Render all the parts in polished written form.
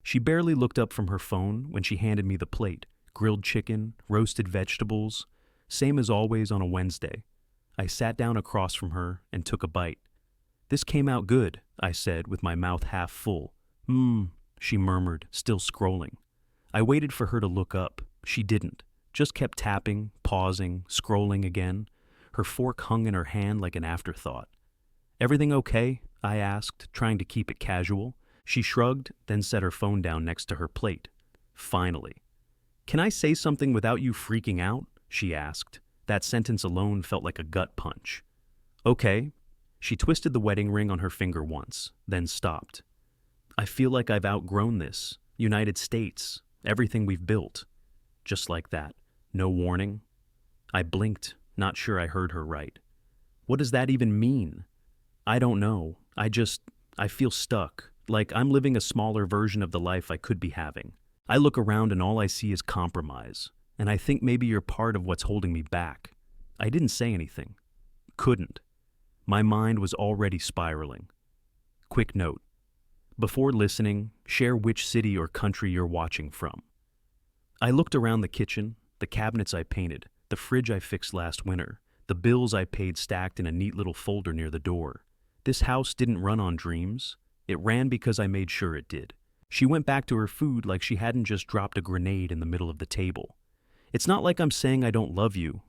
She barely looked up from her phone when she handed me the plate. Grilled chicken, roasted vegetables, same as always on a Wednesday. I sat down across from her and took a bite. "This came out good," I said with my mouth half full. She murmured, still scrolling. I waited for her to look up. She didn't. Just kept tapping, pausing, scrolling again. Her fork hung in her hand like an afterthought. "Everything okay?" I asked, trying to keep it casual. She shrugged, then set her phone down next to her plate. Finally. "Can I say something without you freaking out?" she asked. That sentence alone felt like a gut punch. "Okay." She twisted the wedding ring on her finger once, then stopped. "I feel like I've outgrown this. United States. Everything we've built." Just like that. No warning. I blinked, not sure I heard her right. What does that even mean? I don't know. I feel stuck, like I'm living a smaller version of the life I could be having. I look around and all I see is compromise, and I think maybe you're part of what's holding me back. I didn't say anything. Couldn't. My mind was already spiraling. Quick note. Before listening, share which city or country you're watching from. I looked around the kitchen, the cabinets I painted, the fridge I fixed last winter, the bills I paid stacked in a neat little folder near the door. This house didn't run on dreams. It ran because I made sure it did. She went back to her food like she hadn't just dropped a grenade in the middle of the table. It's not like I'm saying I don't love you.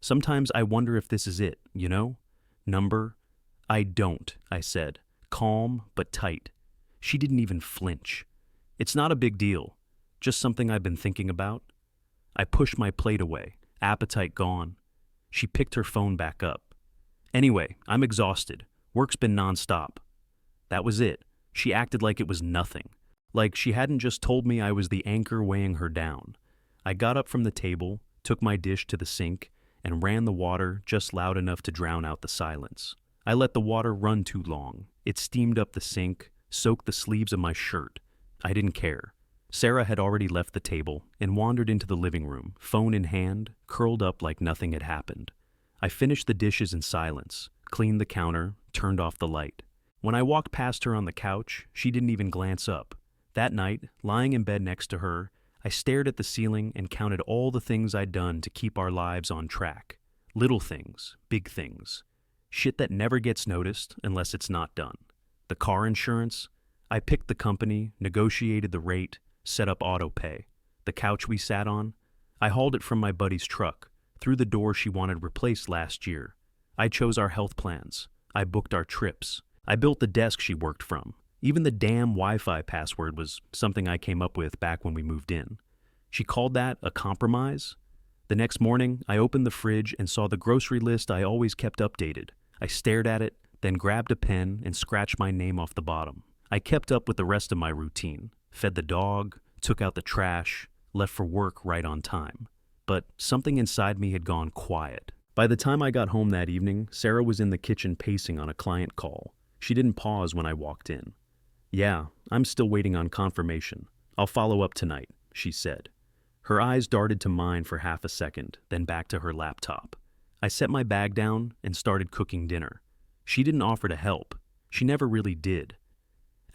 Sometimes I wonder if this is it, you know? Number? "I don't," I said, calm but tight. She didn't even flinch. "It's not a big deal. Just something I've been thinking about." I pushed my plate away, appetite gone. She picked her phone back up. "Anyway, I'm exhausted. Work's been nonstop." That was it. She acted like it was nothing. Like she hadn't just told me I was the anchor weighing her down. I got up from the table, took my dish to the sink, and ran the water just loud enough to drown out the silence. I let the water run too long. It steamed up the sink, soaked the sleeves of my shirt. I didn't care. Sarah had already left the table and wandered into the living room, phone in hand, curled up like nothing had happened. I finished the dishes in silence, cleaned the counter, turned off the light. When I walked past her on the couch, she didn't even glance up. That night, lying in bed next to her, I stared at the ceiling and counted all the things I'd done to keep our lives on track. Little things, big things. Shit that never gets noticed unless it's not done. The car insurance, I picked the company, negotiated the rate, set up auto pay. The couch we sat on, I hauled it from my buddy's truck, through the door she wanted replaced last year. I chose our health plans. I booked our trips. I built the desk she worked from. Even the damn Wi-Fi password was something I came up with back when we moved in. She called that a compromise? The next morning, I opened the fridge and saw the grocery list I always kept updated. I stared at it, then grabbed a pen and scratched my name off the bottom. I kept up with the rest of my routine. Fed the dog, took out the trash, left for work right on time. But something inside me had gone quiet. By the time I got home that evening, Sarah was in the kitchen pacing on a client call. She didn't pause when I walked in. "Yeah, I'm still waiting on confirmation. I'll follow up tonight," she said. Her eyes darted to mine for half a second, then back to her laptop. I set my bag down and started cooking dinner. She didn't offer to help. She never really did.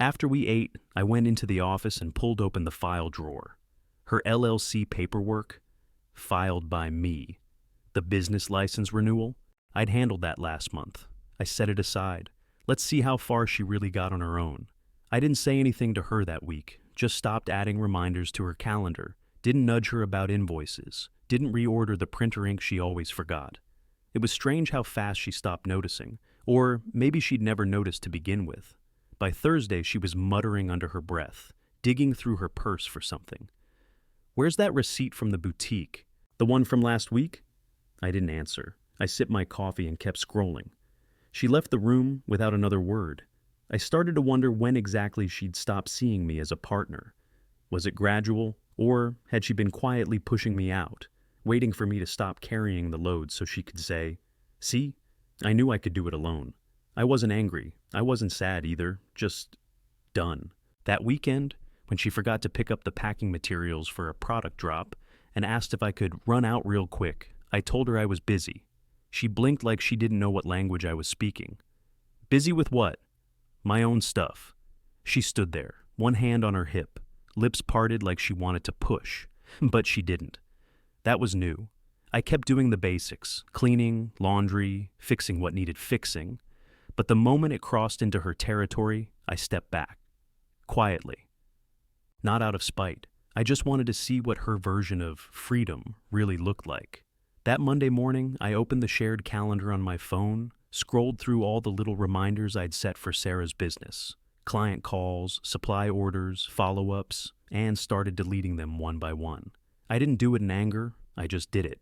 After we ate, I went into the office and pulled open the file drawer. Her LLC paperwork, filed by me. The business license renewal, I'd handled that last month. I set it aside. Let's see how far she really got on her own. I didn't say anything to her that week, just stopped adding reminders to her calendar, didn't nudge her about invoices, didn't reorder the printer ink she always forgot. It was strange how fast she stopped noticing, or maybe she'd never noticed to begin with. By Thursday, she was muttering under her breath, digging through her purse for something. "Where's that receipt from the boutique? The one from last week?" I didn't answer. I sipped my coffee and kept scrolling. She left the room without another word. I started to wonder when exactly she'd stop seeing me as a partner. Was it gradual, or had she been quietly pushing me out, waiting for me to stop carrying the load so she could say, "See, I knew I could do it alone." I wasn't angry. I wasn't sad either, just done. That weekend, when she forgot to pick up the packing materials for a product drop and asked if I could run out real quick, I told her I was busy. She blinked like she didn't know what language I was speaking. "Busy with what?" "My own stuff." She stood there, one hand on her hip, lips parted like she wanted to push, but she didn't. That was new. I kept doing the basics, cleaning, laundry, fixing what needed fixing, but the moment it crossed into her territory, I stepped back. Quietly. Not out of spite. I just wanted to see what her version of freedom really looked like. That Monday morning, I opened the shared calendar on my phone, scrolled through all the little reminders I'd set for Sarah's business. Client calls, supply orders, follow-ups, and started deleting them one by one. I didn't do it in anger, I just did it.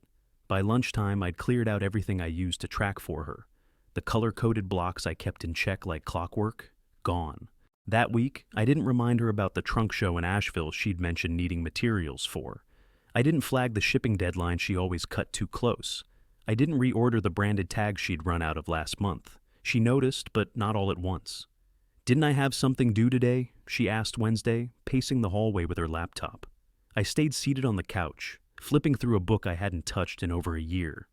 By lunchtime, I'd cleared out everything I used to track for her. The color-coded blocks I kept in check like clockwork, gone. That week, I didn't remind her about the trunk show in Asheville she'd mentioned needing materials for. I didn't flag the shipping deadline she always cut too close. I didn't reorder the branded tags she'd run out of last month. She noticed, but not all at once. "Didn't I have something due today?" she asked Wednesday, pacing the hallway with her laptop. I stayed seated on the couch, flipping through a book I hadn't touched in over a year.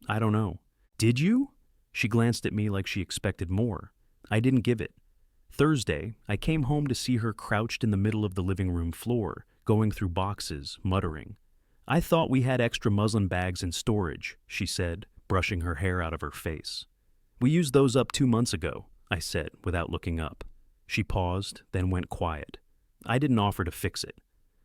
"I don't know." "Did you?" She glanced at me like she expected more. I didn't give it. Thursday, I came home to see her crouched in the middle of the living room floor, going through boxes, muttering. "I thought we had extra muslin bags in storage," she said, brushing her hair out of her face. "We used those up 2 months ago," I said, without looking up. She paused, then went quiet. I didn't offer to fix it.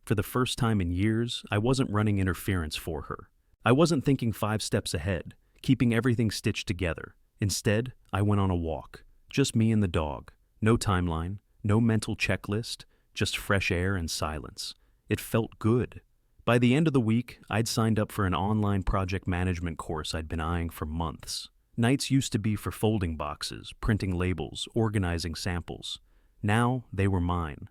For the first time in years, I wasn't running interference for her. I wasn't thinking 5 steps ahead, keeping everything stitched together. Instead, I went on a walk. Just me and the dog. No timeline, no mental checklist, just fresh air and silence. It felt good. By the end of the week, I'd signed up for an online project management course I'd been eyeing for months. Nights used to be for folding boxes, printing labels, organizing samples. Now, they were mine.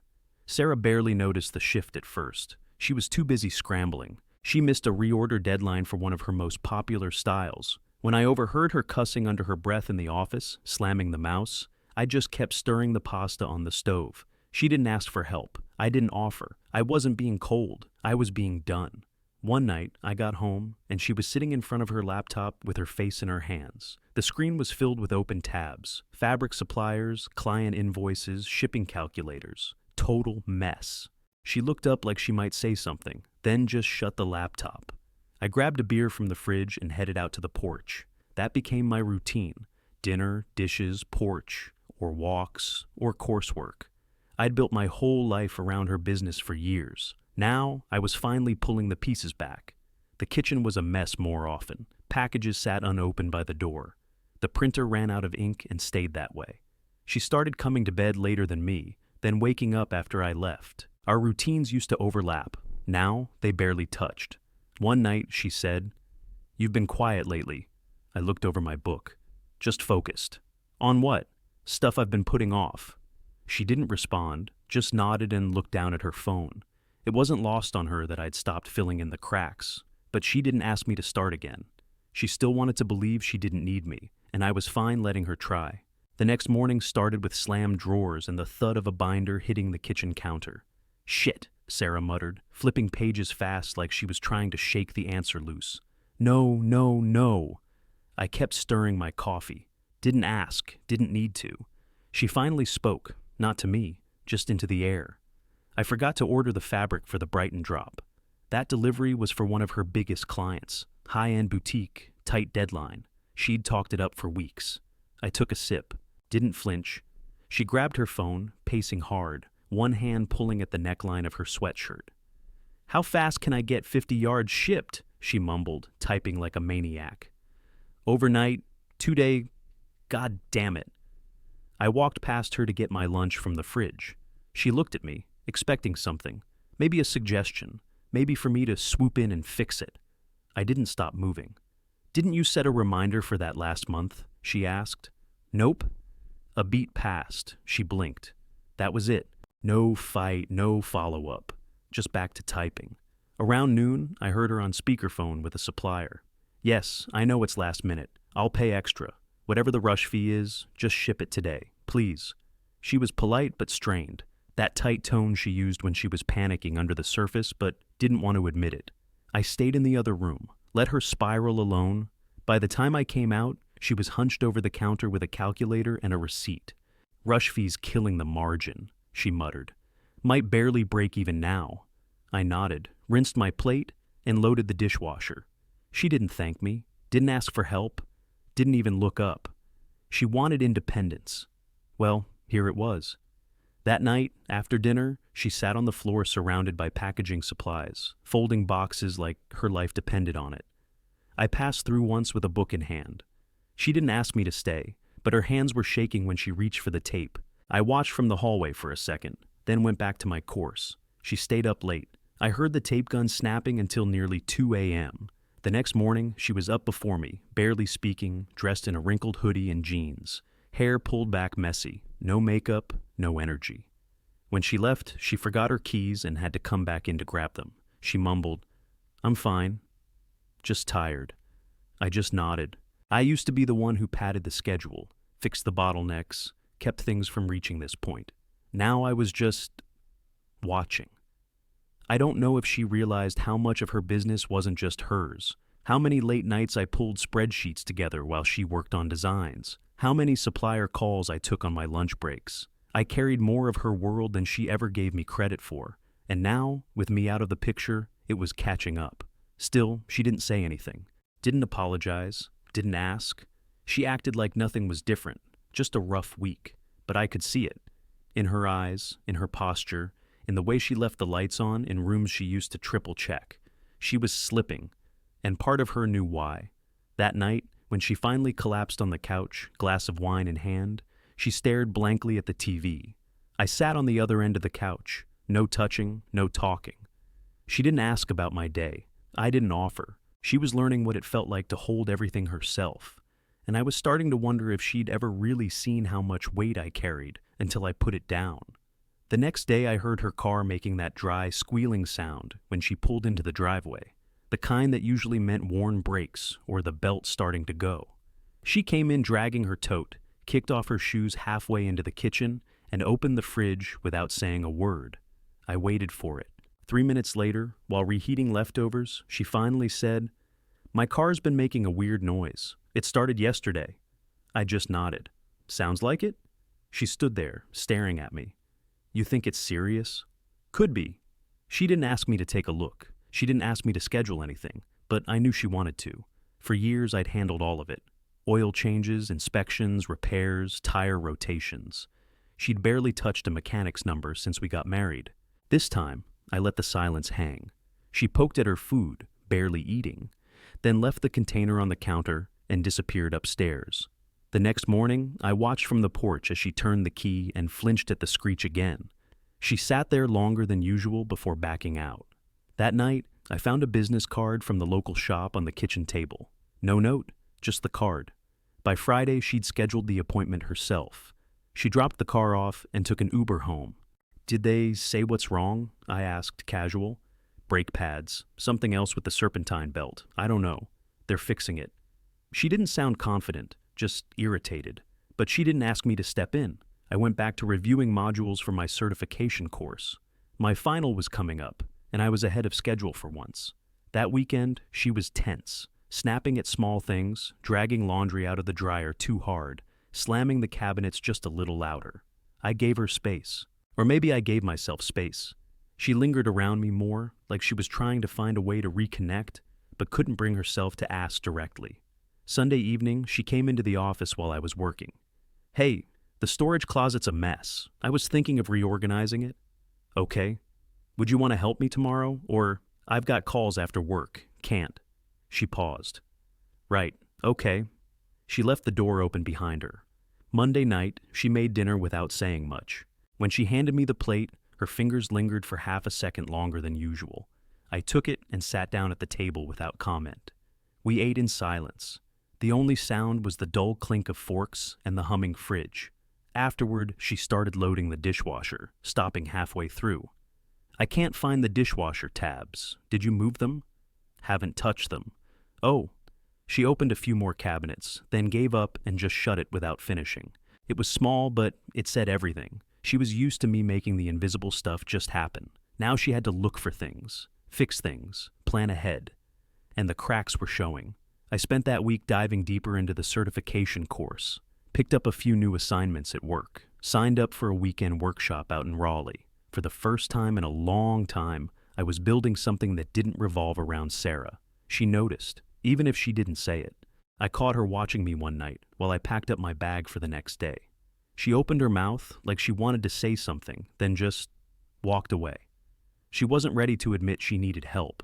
Sarah barely noticed the shift at first. She was too busy scrambling. She missed a reorder deadline for one of her most popular styles. When I overheard her cussing under her breath in the office, slamming the mouse, I just kept stirring the pasta on the stove. She didn't ask for help. I didn't offer. I wasn't being cold. I was being done. One night, I got home, and she was sitting in front of her laptop with her face in her hands. The screen was filled with open tabs, fabric suppliers, client invoices, shipping calculators. Total mess. She looked up like she might say something, then just shut the laptop. I grabbed a beer from the fridge and headed out to the porch. That became my routine. Dinner, dishes, porch, or walks, or coursework. I'd built my whole life around her business for years. Now, I was finally pulling the pieces back. The kitchen was a mess more often. Packages sat unopened by the door. The printer ran out of ink and stayed that way. She started coming to bed later than me, then waking up after I left. Our routines used to overlap. Now, they barely touched. One night, she said, "You've been quiet lately." I looked over my book. "Just focused." "On what?" "Stuff I've been putting off." She didn't respond, just nodded and looked down at her phone. It wasn't lost on her that I'd stopped filling in the cracks, but she didn't ask me to start again. She still wanted to believe she didn't need me, and I was fine letting her try. The next morning started with slammed drawers and the thud of a binder hitting the kitchen counter. "Shit," Sarah muttered, flipping pages fast like she was trying to shake the answer loose. "No, no, no." I kept stirring my coffee. Didn't ask, didn't need to. She finally spoke, not to me, just into the air. I forgot to order the fabric for the Brighton drop. That delivery was for one of her biggest clients, high-end boutique, tight deadline. She'd talked it up for weeks. I took a sip, didn't flinch. She grabbed her phone, pacing hard, one hand pulling at the neckline of her sweatshirt. "How fast can I get 50 yards shipped?" she mumbled, typing like a maniac. "Overnight, 2-day, God damn it." I walked past her to get my lunch from the fridge. She looked at me, expecting something, maybe a suggestion, maybe for me to swoop in and fix it. I didn't stop moving. "Didn't you set a reminder for that last month?" she asked. "Nope." A beat passed. She blinked. That was it. No fight, no follow-up. Just back to typing. Around noon, I heard her on speakerphone with a supplier. "Yes, I know it's last minute. I'll pay extra. Whatever the rush fee is, just ship it today, please." She was polite but strained. That tight tone she used when she was panicking under the surface but didn't want to admit it. I stayed in the other room, let her spiral alone. By the time I came out, she was hunched over the counter with a calculator and a receipt. "Rush fee's killing the margin," she muttered. Might barely break even now. I nodded, rinsed my plate, and loaded the dishwasher. She didn't thank me, didn't ask for help, didn't even look up. She wanted independence. Well, here it was. That night, after dinner, she sat on the floor surrounded by packaging supplies, folding boxes like her life depended on it. I passed through once with a book in hand. She didn't ask me to stay, but her hands were shaking when she reached for the tape. I watched from the hallway for a second, then went back to my course. She stayed up late. I heard the tape gun snapping until nearly 2 a.m. The next morning, she was up before me, barely speaking, dressed in a wrinkled hoodie and jeans. Hair pulled back messy, no makeup, no energy. When she left, she forgot her keys and had to come back in to grab them. She mumbled, "I'm fine. Just tired." I just nodded. I used to be the one who padded the schedule, fixed the bottlenecks, kept things from reaching this point. Now I was just watching. I don't know if she realized how much of her business wasn't just hers, how many late nights I pulled spreadsheets together while she worked on designs, how many supplier calls I took on my lunch breaks. I carried more of her world than she ever gave me credit for, and now, with me out of the picture, it was catching up. Still, she didn't say anything, didn't apologize, didn't ask. She acted like nothing was different, just a rough week, but I could see it. In her eyes, in her posture, in the way she left the lights on in rooms she used to triple check. She was slipping, and part of her knew why. That night, when she finally collapsed on the couch, glass of wine in hand, she stared blankly at the TV. I sat on the other end of the couch, no touching, no talking. She didn't ask about my day. I didn't offer. She was learning what it felt like to hold everything herself, and I was starting to wonder if she'd ever really seen how much weight I carried until I put it down. The next day I heard her car making that dry, squealing sound when she pulled into the driveway, the kind that usually meant worn brakes or the belt starting to go. She came in dragging her tote, kicked off her shoes halfway into the kitchen, and opened the fridge without saying a word. I waited for it. 3 minutes later, while reheating leftovers, she finally said, "My car's been making a weird noise. It started yesterday." I just nodded. "Sounds like it?" She stood there, staring at me. "You think it's serious?" "Could be." She didn't ask me to take a look. She didn't ask me to schedule anything, but I knew she wanted to. For years, I'd handled all of it. Oil changes, inspections, repairs, tire rotations. She'd barely touched a mechanic's number since we got married. This time, I let the silence hang. She poked at her food, barely eating, then left the container on the counter and disappeared upstairs. The next morning, I watched from the porch as she turned the key and flinched at the screech again. She sat there longer than usual before backing out. That night, I found a business card from the local shop on the kitchen table. No note, just the card. By Friday, she'd scheduled the appointment herself. She dropped the car off and took an Uber home. "Did they say what's wrong?" I asked, casual. "Brake pads, something else with the serpentine belt. I don't know. They're fixing it." She didn't sound confident, just irritated. But she didn't ask me to step in. I went back to reviewing modules for my certification course. My final was coming up, and I was ahead of schedule for once. That weekend, she was tense, snapping at small things, dragging laundry out of the dryer too hard, slamming the cabinets just a little louder. I gave her space. Or maybe I gave myself space. She lingered around me more, like she was trying to find a way to reconnect, but couldn't bring herself to ask directly. Sunday evening, she came into the office while I was working. "Hey, the storage closet's a mess. I was thinking of reorganizing it." "Okay. Would you want to help me tomorrow? Or, I've got calls after work. Can't." She paused. "Right. Okay." She left the door open behind her. Monday night, she made dinner without saying much. When she handed me the plate, her fingers lingered for half a second longer than usual. I took it and sat down at the table without comment. We ate in silence. The only sound was the dull clink of forks and the humming fridge. Afterward, she started loading the dishwasher, stopping halfway through. "I can't find the dishwasher tabs. Did you move them?" "Haven't touched them." "Oh." She opened a few more cabinets, then gave up and just shut it without finishing. It was small, but it said everything. She was used to me making the invisible stuff just happen. Now she had to look for things, fix things, plan ahead. And the cracks were showing. I spent that week diving deeper into the certification course, picked up a few new assignments at work, signed up for a weekend workshop out in Raleigh. For the first time in a long time, I was building something that didn't revolve around Sarah. She noticed, even if she didn't say it. I caught her watching me one night while I packed up my bag for the next day. She opened her mouth like she wanted to say something, then just walked away. She wasn't ready to admit she needed help,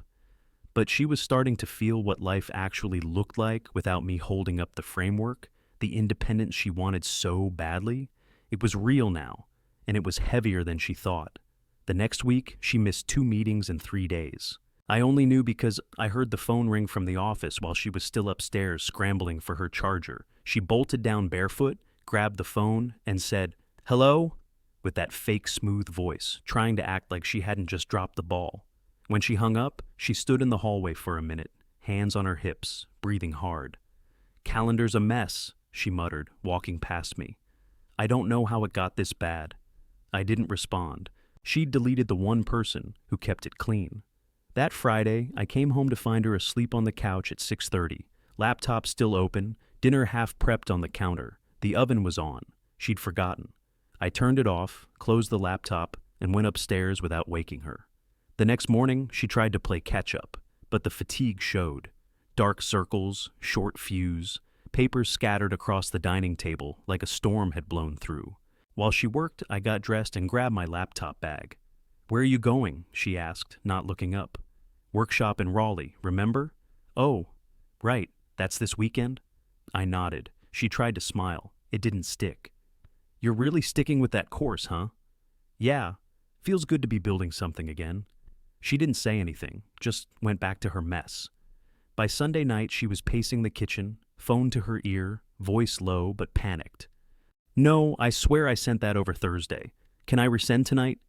but she was starting to feel what life actually looked like without me holding up the framework, the independence she wanted so badly. It was real now, and it was heavier than she thought. The next week, she missed 2 meetings in 3 days. I only knew because I heard the phone ring from the office while she was still upstairs scrambling for her charger. She bolted down barefoot, grabbed the phone, and said, "Hello?" with that fake smooth voice, trying to act like she hadn't just dropped the ball. When she hung up, she stood in the hallway for a minute, hands on her hips, breathing hard. "Calendar's a mess," she muttered, walking past me. "I don't know how it got this bad." I didn't respond. She'd deleted the one person who kept it clean. That Friday, I came home to find her asleep on the couch at 6:30, laptop still open, dinner half prepped on the counter. The oven was on. She'd forgotten. I turned it off, closed the laptop, and went upstairs without waking her. The next morning, she tried to play catch-up, but the fatigue showed. Dark circles, short fuse, papers scattered across the dining table like a storm had blown through. While she worked, I got dressed and grabbed my laptop bag. "Where are you going?" she asked, not looking up. "Workshop in Raleigh, remember?" "Oh, right, that's this weekend?" I nodded. She tried to smile. It didn't stick. "You're really sticking with that course, huh?" "Yeah, feels good to be building something again." She didn't say anything, just went back to her mess. By Sunday night, she was pacing the kitchen, phone to her ear, voice low but panicked. "No, I swear I sent that over Thursday. Can I resend tonight?"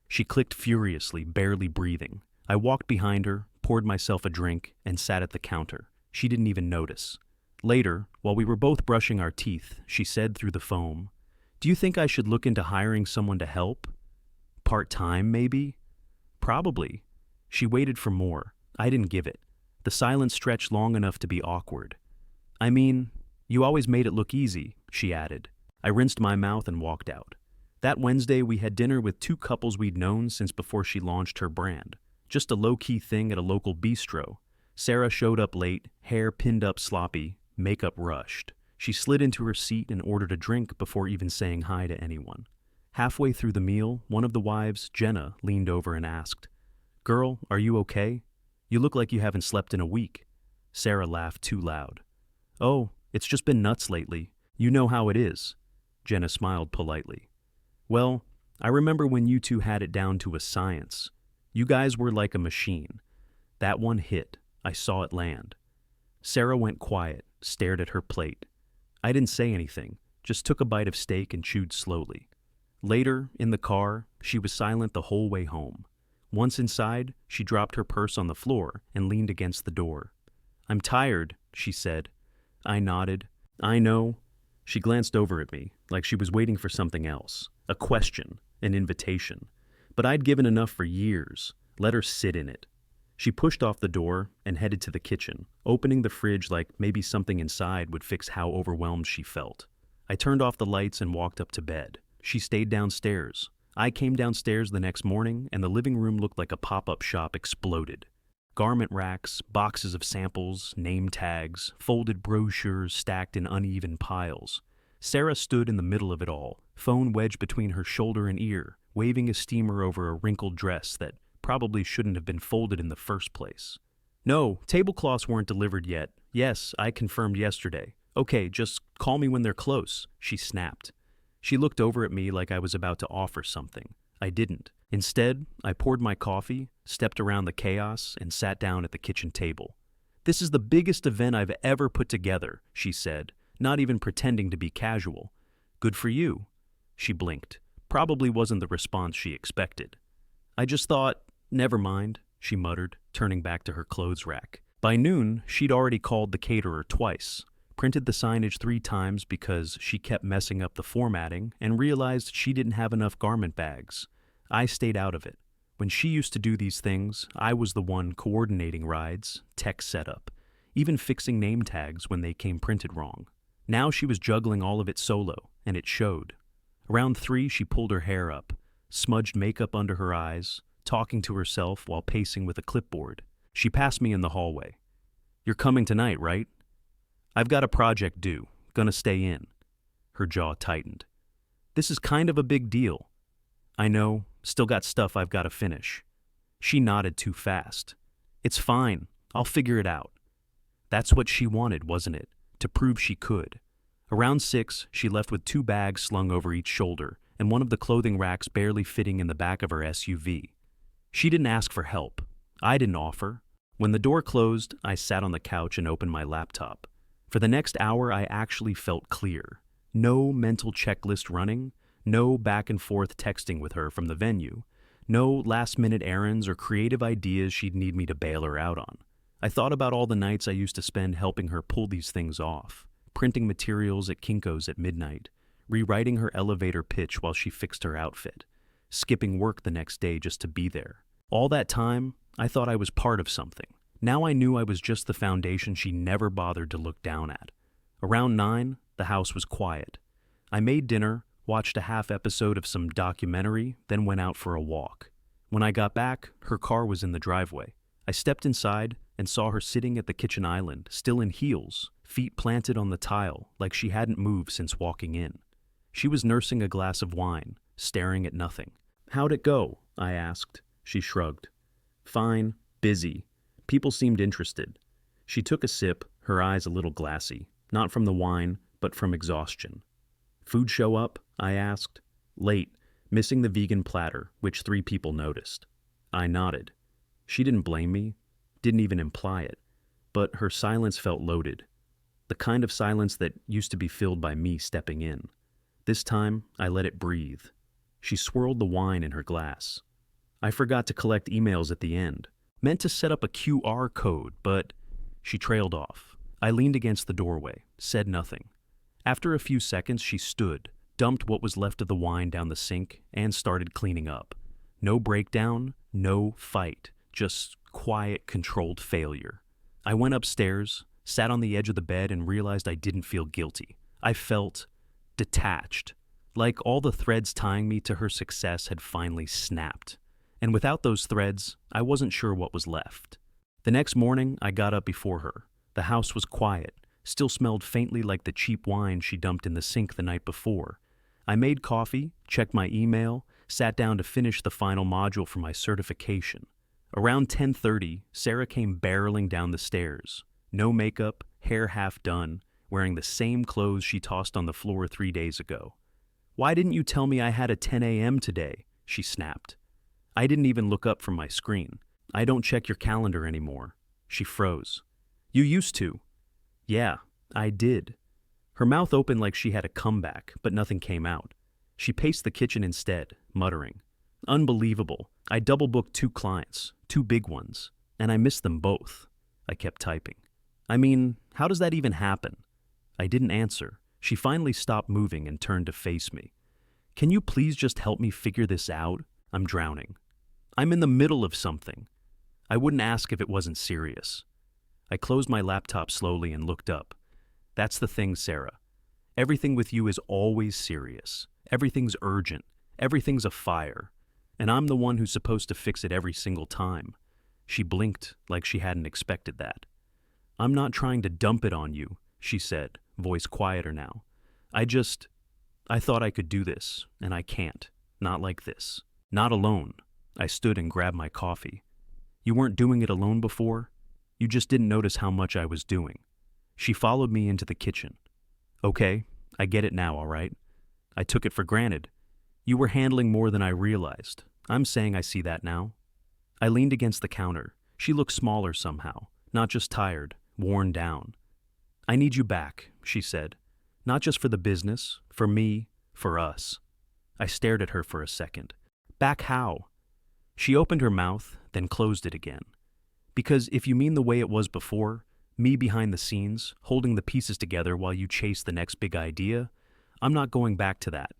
She clicked furiously, barely breathing. I walked behind her, poured myself a drink, and sat at the counter. She didn't even notice. Later, while we were both brushing our teeth, she said through the foam, "Do you think I should look into hiring someone to help? Part-time, maybe?" "Probably." She waited for more. I didn't give it. The silence stretched long enough to be awkward. "I mean, you always made it look easy," she added. I rinsed my mouth and walked out. That Wednesday, we had dinner with 2 couples we'd known since before she launched her brand. Just a low-key thing at a local bistro. Sarah showed up late, hair pinned up sloppy, makeup rushed. She slid into her seat and ordered a drink before even saying hi to anyone. Halfway through the meal, one of the wives, Jenna, leaned over and asked, "Girl, are you okay? You look like you haven't slept in a week." Sarah laughed too loud. "Oh, it's just been nuts lately. You know how it is." Jenna smiled politely. "Well, I remember when you two had it down to a science. You guys were like a machine. That one hit. I saw it land." Sarah went quiet, stared at her plate. I didn't say anything, just took a bite of steak and chewed slowly. Later, in the car, she was silent the whole way home. Once inside, she dropped her purse on the floor and leaned against the door. "I'm tired," she said. I nodded. "I know." She glanced over at me, like she was waiting for something else, a question, an invitation. But I'd given enough for years. Let her sit in it. She pushed off the door and headed to the kitchen, opening the fridge like maybe something inside would fix how overwhelmed she felt. I turned off the lights and walked up to bed. She stayed downstairs. I came downstairs the next morning, and the living room looked like a pop-up shop exploded. Garment racks, boxes of samples, name tags, folded brochures stacked in uneven piles. Sarah stood in the middle of it all, phone wedged between her shoulder and ear, waving a steamer over a wrinkled dress that probably shouldn't have been folded in the first place. "No, tablecloths weren't delivered yet. Yes, I confirmed yesterday. Okay, just call me when they're close," she snapped. She looked over at me like I was about to offer something. I didn't. Instead, I poured my coffee, stepped around the chaos, and sat down at the kitchen table. "This is the biggest event I've ever put together," she said, not even pretending to be casual. "Good for you." She blinked. Probably wasn't the response she expected. "I just thought, never mind," she muttered, turning back to her clothes rack. By noon, she'd already called the caterer twice, printed the signage 3 times because she kept messing up the formatting, and realized she didn't have enough garment bags. I stayed out of it. When she used to do these things, I was the one coordinating rides, tech setup, even fixing name tags when they came printed wrong. Now she was juggling all of it solo, and it showed. Around 3, she pulled her hair up. smudged makeup under her eyes, talking to herself while pacing with a clipboard. She passed me in the hallway. "You're coming tonight, right?" "I've got a project due. Gonna stay in." Her jaw tightened. "This is kind of a big deal." "I know. Still got stuff I've got to finish." She nodded too fast. "It's fine. I'll figure it out." That's what she wanted, wasn't it? To prove she could. Around 6, she left with 2 bags slung over each shoulder and one of the clothing racks barely fitting in the back of her SUV. She didn't ask for help. I didn't offer. When the door closed, I sat on the couch and opened my laptop. For the next hour, I actually felt clear. No mental checklist running, no back and forth texting with her from the venue, no last-minute errands or creative ideas she'd need me to bail her out on. I thought about all the nights I used to spend helping her pull these things off, printing materials at Kinko's at midnight, rewriting her elevator pitch while she fixed her outfit, skipping work the next day just to be there. All that time, I thought I was part of something. Now I knew I was just the foundation she never bothered to look down at. Around 9, the house was quiet. I made dinner, watched a half episode of some documentary, then went out for a walk. When I got back, her car was in the driveway. I stepped inside and saw her sitting at the kitchen island, still in heels, feet planted on the tile like she hadn't moved since walking in. She was nursing a glass of wine, staring at nothing. "How'd it go?" I asked. She shrugged. "Fine, busy. People seemed interested." She took a sip, her eyes a little glassy, not from the wine, but from exhaustion. "Food show up?" I asked. "Late, missing the vegan platter, which 3 people noticed." I nodded. She didn't blame me, didn't even imply it, but her silence felt loaded. The kind of silence that used to be filled by me stepping in. This time, I let it breathe. She swirled the wine in her glass. "I forgot to collect emails at the end. Meant to set up a QR code, but..." She trailed off. I leaned against the doorway, said nothing. After a few seconds, she stood, dumped what was left of the wine down the sink, and started cleaning up. No breakdown, no fight, just quiet, controlled failure. I went upstairs, sat on the edge of the bed, and realized I didn't feel guilty. I felt detached, like all the threads tying me to her success had finally snapped. And without those threads, I wasn't sure what was left. The next morning, I got up before her. The house was quiet, still smelled faintly like the cheap wine she dumped in the sink the night before. I made coffee, checked my email, sat down to finish the final module for my certification. Around 10:30, Sarah came barreling down the stairs. No makeup, hair half done, wearing the same clothes she tossed on the floor 3 days ago. "Why didn't you tell me I had a 10 a.m. today?" she snapped. I didn't even look up from my screen. "I don't check your calendar anymore." She froze. "You used to." "Yeah, I did." Her mouth opened like she had a comeback, but nothing came out. She paced the kitchen instead, muttering. "Unbelievable. I double-booked 2 clients, 2 big ones, and I missed them both." I kept typing. "I mean, how does that even happen?" I didn't answer. She finally stopped moving and turned to face me. "Can you please just help me figure this out? I'm drowning. I'm in the middle of something." I wouldn't ask if it wasn't serious. I closed my laptop slowly and looked up. "That's the thing, Sarah. Everything with you is always serious. Everything's urgent. Everything's a fire. And I'm the one who's supposed to fix it every single time." She blinked like she hadn't expected that. "I'm not trying to dump it on you," she said, voice quieter now. I thought I could do this, and I can't. Not like this. Not alone." I stood and grabbed my coffee. "You weren't doing it alone before? You just didn't notice how much I was doing." She followed me into the kitchen. "Okay, I get it now, all right? I took it for granted. You were handling more than I realized. I'm saying I see that now." I leaned against the counter. She looked smaller somehow, not just tired, worn down. "I need you back," she said. "Not just for the business, for me, for us." I stared at her for a second. "Back how?" She opened her mouth, then closed it again. "Because if you mean the way it was before, me behind the scenes, holding the pieces together while you chase the next big idea, I'm not going back to that."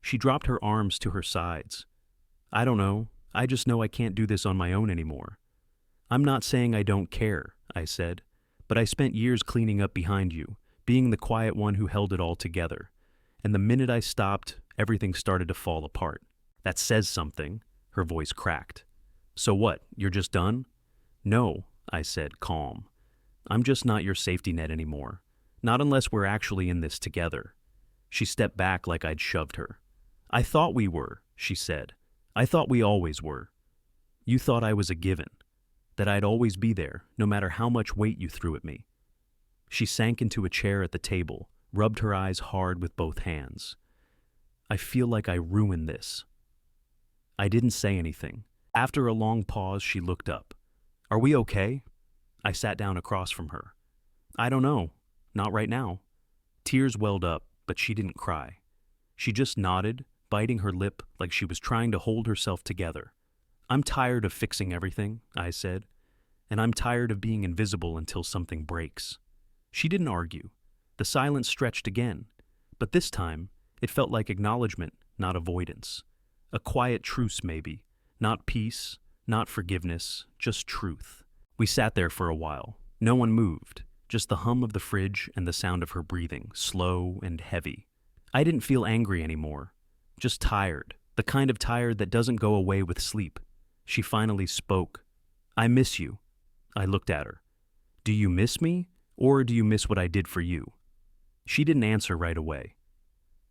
She dropped her arms to her sides. "I don't know. I just know I can't do this on my own anymore." "I'm not saying I don't care," I said, "but I spent years cleaning up behind you, being the quiet one who held it all together. And the minute I stopped, everything started to fall apart." That says something. Her voice cracked. So what, you're just done? No, I said, calm. I'm just not your safety net anymore. Not unless we're actually in this together. She stepped back like I'd shoved her. I thought we were, she said. I thought we always were. You thought I was a given, that I'd always be there, no matter how much weight you threw at me. She sank into a chair at the table, rubbed her eyes hard with both hands. I feel like I ruined this. I didn't say anything. After a long pause, she looked up. Are we okay? I sat down across from her. I don't know. Not right now. Tears welled up, but she didn't cry. She just nodded, biting her lip like she was trying to hold herself together. I'm tired of fixing everything, I said, and I'm tired of being invisible until something breaks. She didn't argue. The silence stretched again, but this time it felt like acknowledgement, not avoidance. A quiet truce, maybe. Not peace, not forgiveness, just truth. We sat there for a while. No one moved, just the hum of the fridge and the sound of her breathing, slow and heavy. I didn't feel angry anymore, just tired, the kind of tired that doesn't go away with sleep. She finally spoke. I miss you. I looked at her. Do you miss me, or do you miss what I did for you? She didn't answer right away.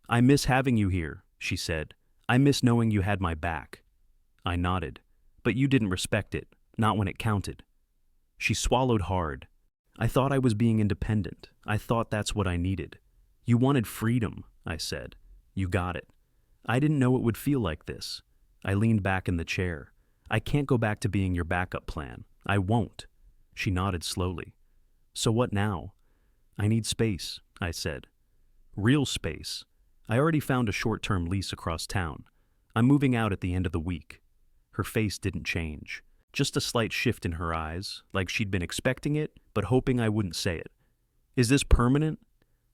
I miss having you here, she said. I miss knowing you had my back. I nodded. But you didn't respect it, not when it counted. She swallowed hard. I thought I was being independent. I thought that's what I needed. You wanted freedom, I said. You got it. I didn't know it would feel like this. I leaned back in the chair. I can't go back to being your backup plan. I won't. She nodded slowly. So what now? I need space, I said. Real space. I already found a short-term lease across town. I'm moving out at the end of the week. Her face didn't change. Just a slight shift in her eyes, like she'd been expecting it, but hoping I wouldn't say it. Is this permanent?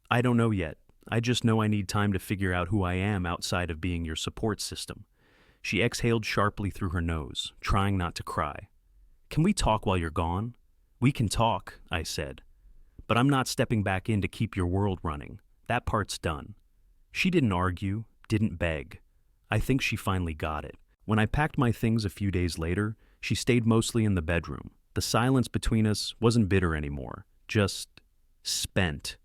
I don't know yet. I just know I need time to figure out who I am outside of being your support system. She exhaled sharply through her nose, trying not to cry. Can we talk while you're gone? We can talk, I said. But I'm not stepping back in to keep your world running. That part's done. She didn't argue, didn't beg. I think she finally got it. When I packed my things a few days later, she stayed mostly in the bedroom. The silence between us wasn't bitter anymore, just spent.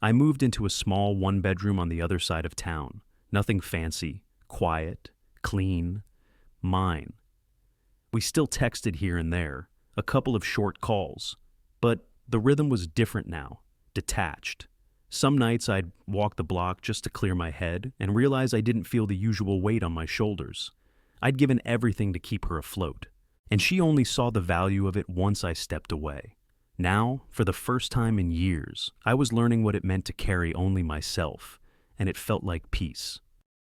I moved into a small one-bedroom on the other side of town. Nothing fancy, quiet, clean, mine. We still texted here and there, a couple of short calls, but the rhythm was different now, detached. Some nights I'd walk the block just to clear my head and realize I didn't feel the usual weight on my shoulders. I'd given everything to keep her afloat, and she only saw the value of it once I stepped away. Now, for the first time in years, I was learning what it meant to carry only myself, and it felt like peace.